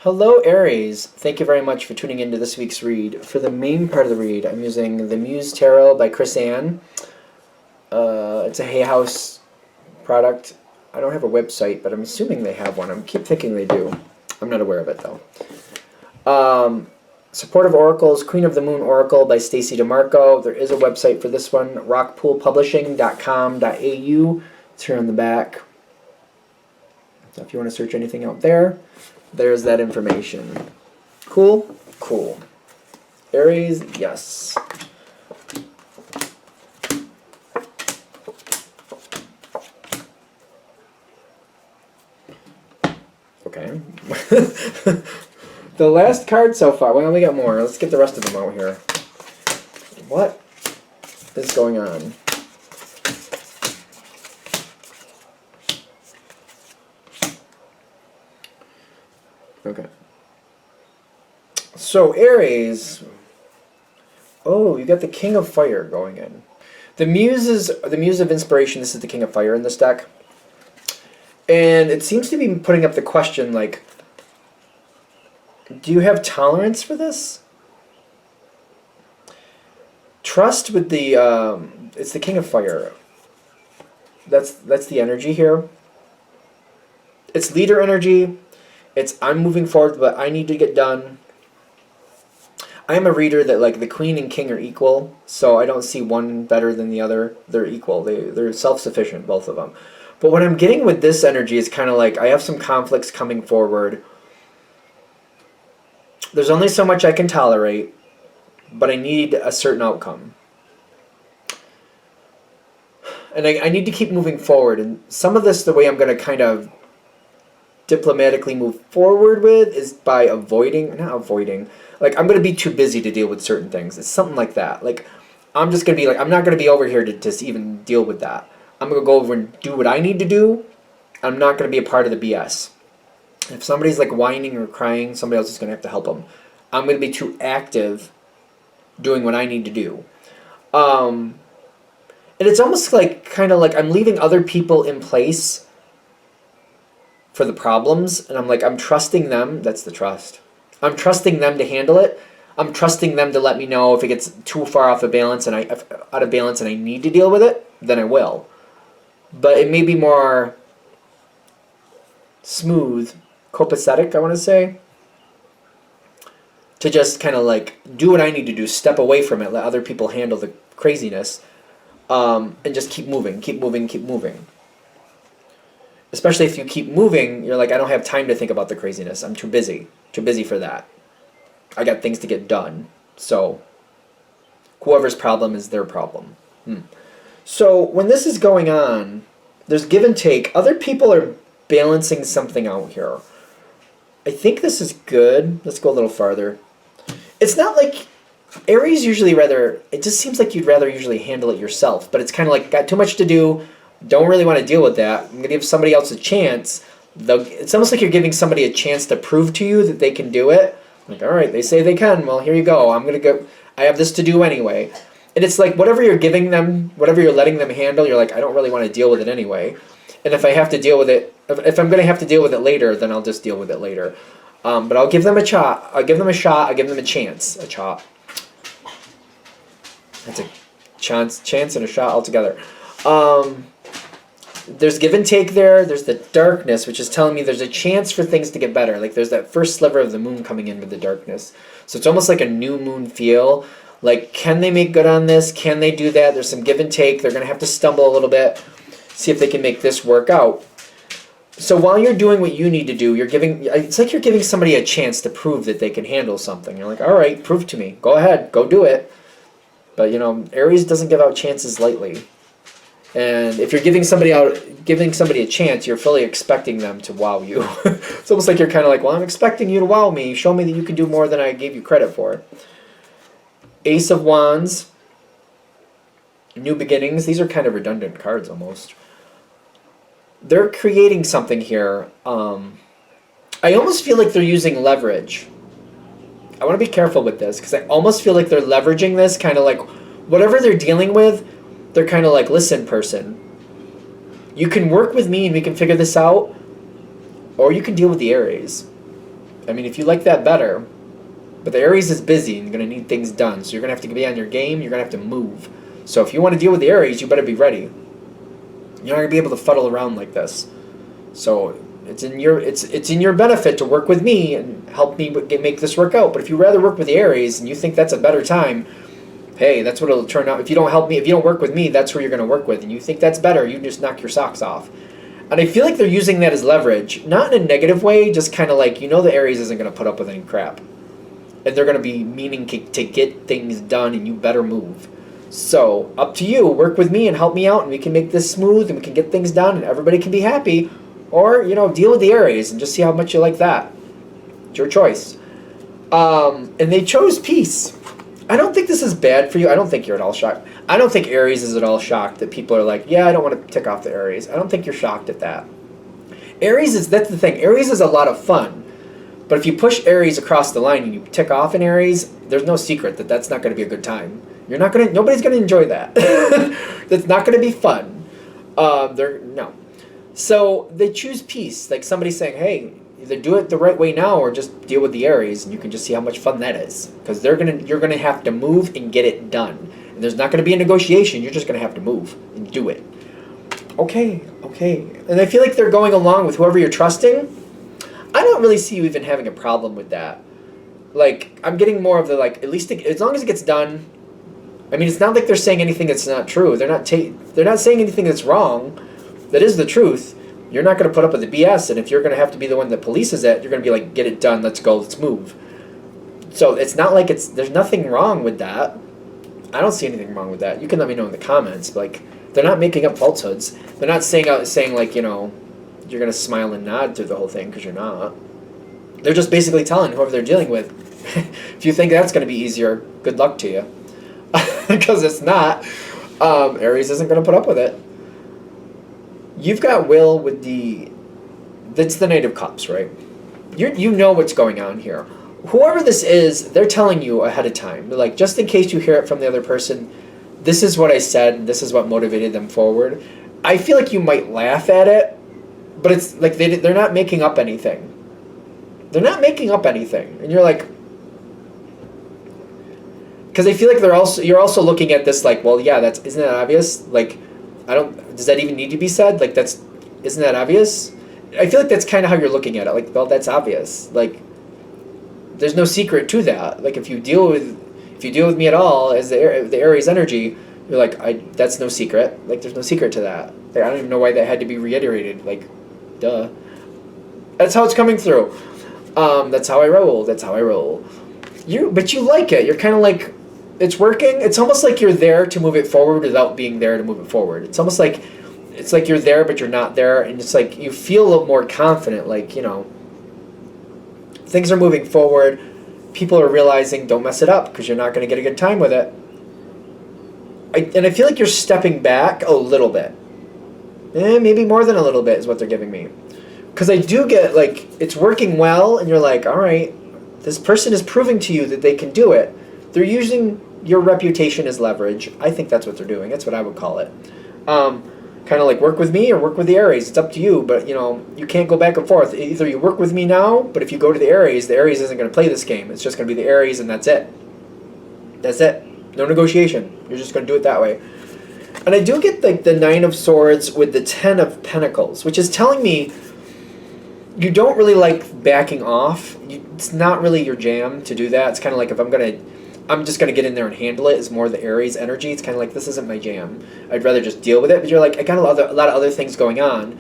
Hello, Aries. Thank you very much for tuning into this week's read. For the main part of the read, I'm using the Muse Tarot by Chris Ann. It's a Hay House product. I don't have a website, but I'm assuming they have one. I keep thinking they do. I'm not aware of it, though. Supportive Oracles, Queen of the Moon Oracle by Stacey DeMarco. There is a website for this one, rockpoolpublishing.com.au. It's here on the back. So if you want to search anything out there, there's that information. Cool? Cool. Aries, yes. Okay. The last card so far. Well, we got more. Let's get the rest of them out here. What is going on? Okay. So Aries. Oh, you got the King of Fire going in. The Muse of Inspiration. This is the King of Fire in this deck. And it seems to be putting up the question, like, do you have tolerance for this? Trust with the, it's the King of Fire. That's the energy here. It's leader energy. It's I'm moving forward, but I need to get done. I am a reader that, like, the Queen and King are equal, so I don't see one better than the other. They're equal. They're self-sufficient, both of them. But what I'm getting with this energy is kind of like I have some conflicts coming forward. There's only so much I can tolerate, but I need a certain outcome. And I need to keep moving forward. And some of this, the way I'm going to kind of diplomatically move forward with is by not avoiding. Like, I'm going to be too busy to deal with certain things. It's something like that. Like, I'm just going to be like, I'm not going to be over here to even deal with that. I'm going to go over and do what I need to do. I'm not going to be a part of the BS. If somebody's like whining or crying, somebody else is going to have to help them. I'm going to be too active doing what I need to do. And it's almost like, kind of like I'm leaving other people in place for the problems. And I'm like, I'm trusting them. That's the trust. I'm trusting them to handle it. I'm trusting them to let me know if it gets too far off of balance and out of balance and I need to deal with it, then I will. But it may be more smooth, copacetic, I want to say, to just kind of like do what I need to do, step away from it, let other people handle the craziness, and just keep moving, keep moving, keep moving. Especially if you keep moving, you're like, I don't have time to think about the craziness. I'm too busy for that. I got things to get done. So whoever's problem is their problem. So when this is going on, there's give and take. Other people are balancing something out here. I think this is good. Let's go a little farther. It's not like Aries usually it just seems like you'd rather usually handle it yourself, but it's kind of like, got too much to do, don't really want to deal with that. I'm going to give somebody else a chance. It's almost like you're giving somebody a chance to prove to you that they can do it. Like, all right, they say they can. Well, here you go. I have this to do anyway. And it's like whatever you're giving them, whatever you're letting them handle, you're like, I don't really want to deal with it anyway. And if I have to deal with it, if I'm going to have to deal with it later, then I'll just deal with it later. But I'll give them a shot. I'll give them a shot. I'll give them a chance. A shot. That's a chance and a shot altogether. There's give and take there. There's the darkness, which is telling me there's a chance for things to get better. Like there's that first sliver of the moon coming in with the darkness. So it's almost like a new moon feel. Like, can they make good on this? Can they do that? There's some give and take. They're going to have to stumble a little bit. See if they can make this work out. So while you're doing what you need to do, it's like you're giving somebody a chance to prove that they can handle something. You're like, all right, prove to me. Go ahead. Go do it. But, Aries doesn't give out chances lightly. And if you're giving somebody a chance, you're fully expecting them to wow you. It's almost like you're kind of like, well, I'm expecting you to wow me. Show me that you can do more than I gave you credit for. Ace of Wands. New beginnings. These are kind of redundant cards almost. They're creating something here. I almost feel like they're using leverage. I want to be careful with this because I almost feel like they're leveraging this, kind of like whatever they're dealing with, they're kind of like, listen, person, you can work with me and we can figure this out, or you can deal with the Aries. I mean, if you like that better, but the Aries is busy and going to need things done, so you're going to have to be on your game, you're going to have to move. So if you want to deal with the Aries, you better be ready. You're not going to be able to fuddle around like this. So it's in your benefit to work with me and help me make this work out. But if you rather work with the Aries and you think that's a better time, hey, that's what it'll turn out. If you don't help me, if you don't work with me, that's who you're going to work with. And you think that's better, you just knock your socks off. And I feel like they're using that as leverage, not in a negative way, just kind of like, the Aries isn't going to put up with any crap. And they're going to be meaning to get things done, and you better move. So, up to you. Work with me and help me out, and we can make this smooth, and we can get things done, and everybody can be happy. Or, deal with the Aries and just see how much you like that. It's your choice. And they chose peace. I don't think this is bad for you. I don't think you're at all shocked. I don't think Aries is at all shocked that people are like, yeah, I don't want to tick off the Aries. I don't think you're shocked at that. That's the thing. Aries is a lot of fun. But if you push Aries across the line and you tick off an Aries, there's no secret that that's not going to be a good time. Nobody's going to enjoy that. That's not going to be fun. No. So they choose peace. Like somebody saying, hey, either do it the right way now or just deal with the Aries, and you can just see how much fun that is. Because you're gonna have to move and get it done. And there's not gonna be a negotiation. You're just gonna have to move and do it. Okay. And I feel like they're going along with whoever you're trusting. I don't really see you even having a problem with that. Like, I'm getting more of the at least as long as it gets done. I mean, it's not like they're saying anything that's not true. They're not saying anything that's wrong. That is the truth. You're not going to put up with the BS, and if you're going to have to be the one that polices it, you're going to be like, get it done, let's go, let's move. So it's not like there's nothing wrong with that. I don't see anything wrong with that. You can let me know in the comments. But they're not making up falsehoods. They're not saying you're going to smile and nod through the whole thing, because you're not. They're just basically telling whoever they're dealing with, if you think that's going to be easier, good luck to you. Because it's not. Aries isn't going to put up with it. You've got Will with that's the Knight of Cups, right? You know what's going on here. Whoever this is, they're telling you ahead of time. They're like, just in case you hear it from the other person, this is what I said, and this is what motivated them forward. I feel like you might laugh at it, but it's like they're not making up anything. They're not making up anything. And you're like, because I feel like you're also looking at this like, well, yeah, isn't that obvious? Like, does that even need to be said? Like, isn't that obvious? I feel like that's kind of how you're looking at it. Like, well, that's obvious. Like, there's no secret to that. Like, if you deal with me at all as the Aries energy, you're like, that's no secret. Like, there's no secret to that. Like, I don't even know why that had to be reiterated. Like, duh. That's how it's coming through. That's how I roll. But you like it. You're kind of like, it's working. It's almost like you're there to move it forward without being there to move it forward. It's almost like you're there, but you're not there. And it's like you feel a little more confident. Like, things are moving forward. People are realizing, don't mess it up, because you're not going to get a good time with it. And I feel like you're stepping back a little bit. Maybe more than a little bit is what they're giving me. Because I do get, like, it's working well, and you're like, all right, this person is proving to you that they can do it. They're using your reputation as leverage. I think that's what they're doing. That's what I would call it. Kind of like work with me or work with the Aries. It's up to you, but, you can't go back and forth. Either you work with me now, but if you go to the Aries isn't going to play this game. It's just going to be the Aries, and that's it. That's it. No negotiation. You're just going to do it that way. And I do get, like, the 9 of Swords with the 10 of Pentacles, which is telling me you don't really like backing off. It's not really your jam to do that. It's kind of like if I'm just going to get in there and handle it. It's more the Aries energy. It's kind of like, this isn't my jam. I'd rather just deal with it. But you're like, I got a lot of other things going on.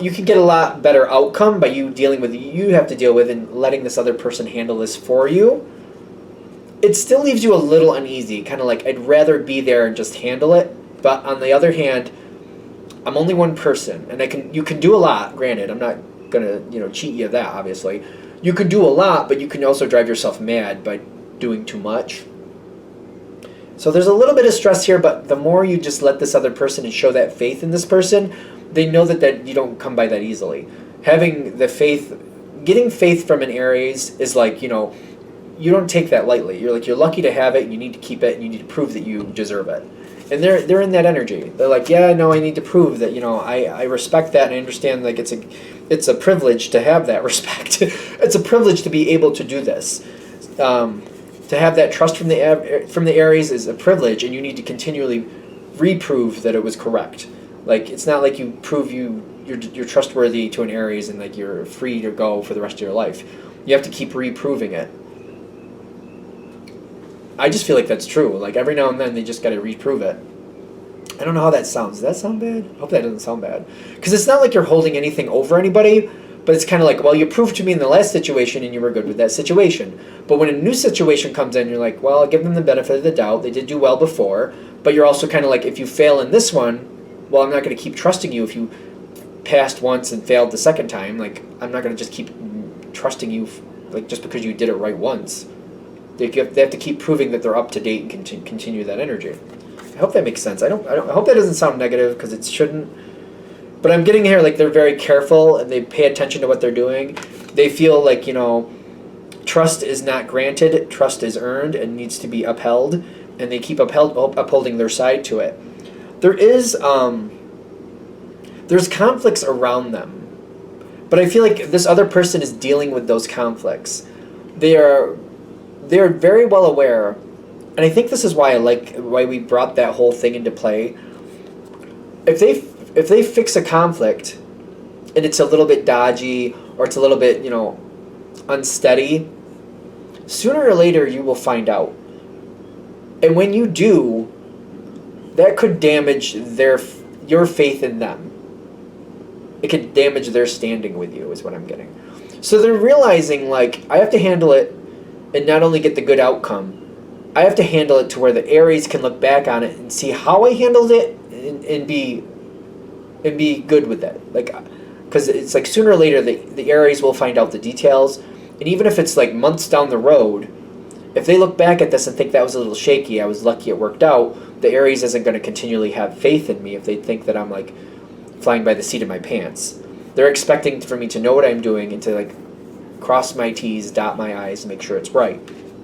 You can get a lot better outcome by you dealing with you have to deal with and letting this other person handle this for you. It still leaves you a little uneasy. Kind of like, I'd rather be there and just handle it. But on the other hand, I'm only one person. And you can do a lot. Granted, I'm not going to cheat you of that, obviously. You can do a lot, but you can also drive yourself mad by doing too much. So there's a little bit of stress here, but the more you just let this other person and show that faith in this person, they know that you don't come by that easily. Having the faith, getting faith from an Aries is like, you don't take that lightly. You're lucky to have it, and you need to keep it, and you need to prove that you deserve it. And they're in that energy. They're like, yeah, no, I need to prove that, I respect that, and I understand, like, it's a privilege to have that respect. It's a privilege to be able to do this. To have that trust from the Aries is a privilege, and you need to continually reprove that it was correct. Like, it's not like you prove you're trustworthy to an Aries and like you're free to go for the rest of your life. You have to keep reproving it. I just feel like that's true. Like, every now and then they just got to reprove it. I don't know how that sounds. Does that sound bad? I hope that doesn't sound bad. Because it's not like you're holding anything over anybody, but it's kind of like, well, you proved to me in the last situation and you were good with that situation. But when a new situation comes in, you're like, well, I'll give them the benefit of the doubt. They did do well before. But you're also kind of like, if you fail in this one, well, I'm not going to keep trusting you if you passed once and failed the second time. Like, I'm not going to just keep trusting you, like, just because you did it right once. They have to keep proving that they're up to date and continue that energy. I hope that makes sense. I hope that doesn't sound negative, because it shouldn't. But I'm getting here, like, they're very careful and they pay attention to what they're doing. They feel like, trust is not granted, trust is earned and needs to be upheld, and they keep upholding their side to it. There's conflicts around them, but I feel like this other person is dealing with those conflicts. They're very well aware, and I think this is why why we brought that whole thing into play. If they fix a conflict and it's a little bit dodgy or it's a little bit, unsteady, sooner or later you will find out. And when you do, that could damage your faith in them. It could damage their standing with you, is what I'm getting. So they're realizing, like, I have to handle it and not only get the good outcome, I have to handle it to where the Aries can look back on it and see how I handled it and be good with that. Like, because it's like sooner or later the Aries will find out the details, and even if it's like months down the road, if they look back at this and think that was a little shaky, I was lucky it worked out, the Aries isn't going to continually have faith in me if they think that I'm like flying by the seat of my pants. They're expecting for me to know what I'm doing and to like cross my T's, dot my I's, and make sure it's right.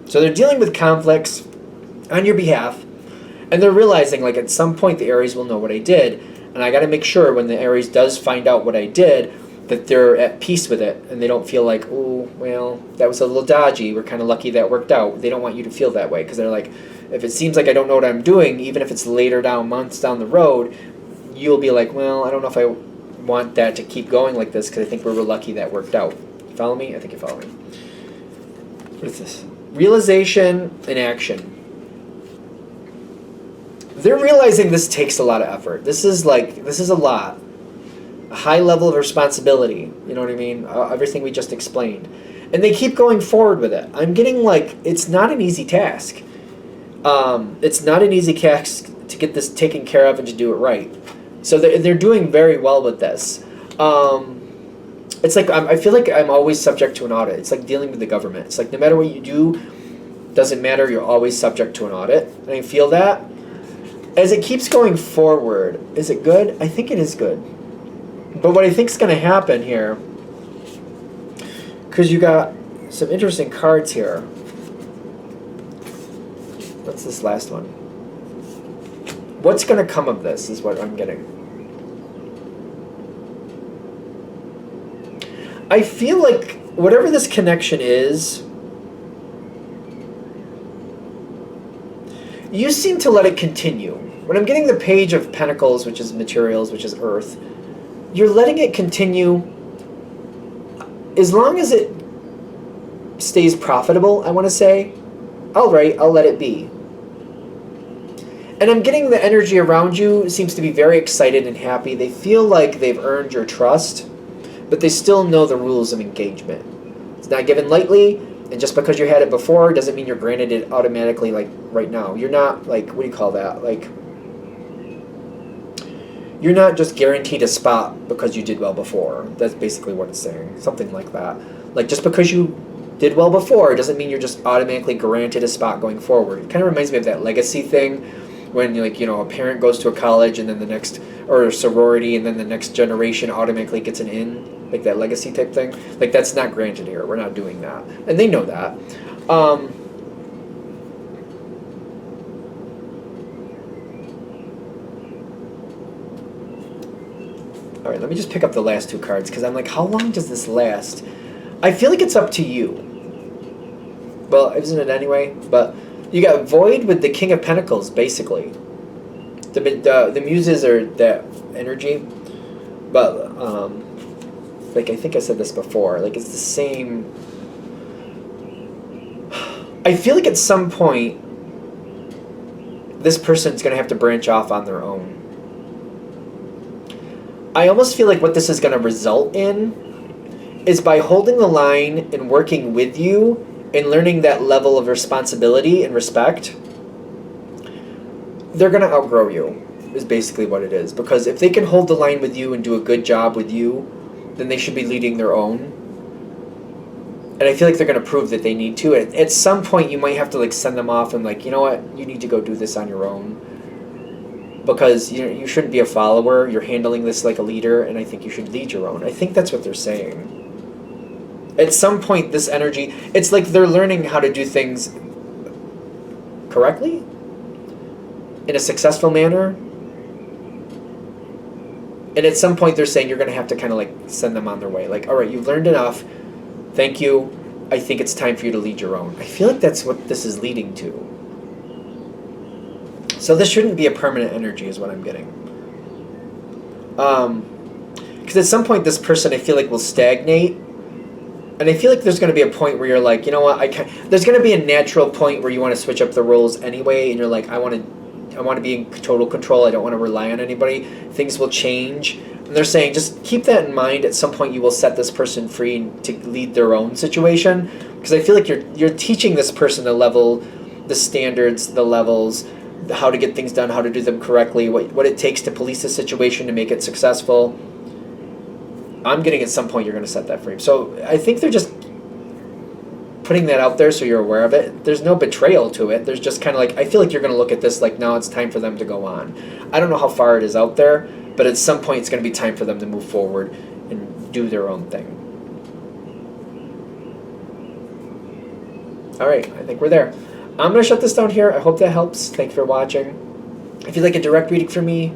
So they're dealing with conflicts on your behalf, and they're realizing, like, at some point the Aries will know what I did, and I got to make sure when the Aries does find out what I did that they're at peace with it, and they don't feel like, oh, well, that was a little dodgy, we're kind of lucky that worked out. They don't want you to feel that way, because they're like, if it seems like I don't know what I'm doing, even if it's later down, months down the road, you'll be like, well, I don't know if I want that to keep going like this, because I think we were lucky that worked out. Follow me? I think you follow me. What is this? Realization and action. They're realizing this takes a lot of effort. This is a lot. A high level of responsibility. You know what I mean? Everything we just explained. And they keep going forward with it. I'm getting like, it's not an easy task. It's not an easy task to get this taken care of and to do it right. So they're doing very well with this. It's like I feel like I'm always subject to an audit. It's like dealing with the government. It's like no matter what you do, doesn't matter, you're always subject to an audit. And I feel that. As it keeps going forward, is it good? I think it is good. But what I think is going to happen here, because you got some interesting cards here. What's this last one? What's going to come of this is what I'm getting. I feel like whatever this connection is, you seem to let it continue. When I'm getting the Page of Pentacles, which is materials, which is earth, you're letting it continue as long as it stays profitable, I want to say. All right, I'll let it be. And I'm getting the energy around you seems to be very excited and happy. They feel like they've earned your trust, but they still know the rules of engagement. It's not given lightly, and just because you had it before doesn't mean you're granted it automatically, like right now. You're not, like, what do you call that? Like, you're not just guaranteed a spot because you did well before. That's basically what it's saying. Something like that. Like, just because you did well before doesn't mean you're just automatically granted a spot going forward. It kind of reminds me of that legacy thing when, like, you know, a parent goes to a college and then the next, or a sorority, and then the next generation automatically gets an in, like that legacy type thing. Like, that's not granted here. We're not doing that. And they know that. All right, let me just pick up the last two cards because I'm like, how long does this last? I feel like it's up to you. Well, isn't it anyway? But you got Void with the King of Pentacles, basically. The muses are that energy, but like I think I said this before, like it's the same. I feel like at some point, this person's going to have to branch off on their own. I almost feel like what this is going to result in is by holding the line and working with you and learning that level of responsibility and respect, they're going to outgrow you, is basically what it is. Because if they can hold the line with you and do a good job with you, then they should be leading their own. And I feel like they're going to prove that they need to. At some point, you might have to like send them off and like, you know what, you need to go do this on your own. Because you shouldn't be a follower. You're handling this like a leader, and I think you should lead your own. I think that's what they're saying. At some point, this energy, it's like they're learning how to do things correctly, in a successful manner. And at some point, they're saying you're going to have to kind of like send them on their way. Like, all right, you've learned enough. Thank you. I think it's time for you to lead your own. I feel like that's what this is leading to. So this shouldn't be a permanent energy is what I'm getting. Because at some point, this person, I feel like, will stagnate. And I feel like there's going to be a point where you're like, you know what, there's going to be a natural point where you want to switch up the roles anyway, and you're like, I want to be in total control. I don't want to rely on anybody. Things will change. And they're saying, just keep that in mind. At some point, you will set this person free to lead their own situation. Because I feel like you're teaching this person the level, the standards, the levels, how to get things done, how to do them correctly, what it takes to police a situation to make it successful. I'm getting at some point you're going to set that free. So I think they're just putting that out there so you're aware of it. There's no betrayal to it. There's just kind of like, I feel like you're going to look at this like, now it's time for them to go on. I don't know how far it is out there, but at some point it's going to be time for them to move forward and do their own thing. All right, I think we're there. I'm going to shut this down here. I hope that helps. Thank you for watching. If you'd like a direct reading from me,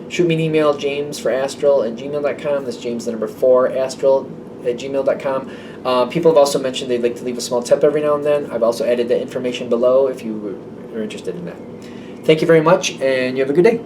shoot me an email, jamesforastral@gmail.com. That's James the number 4, astral@gmail.com. People have also mentioned they'd like to leave a small tip every now and then. I've also added the information below if you are interested in that. Thank you very much, and you have a good day.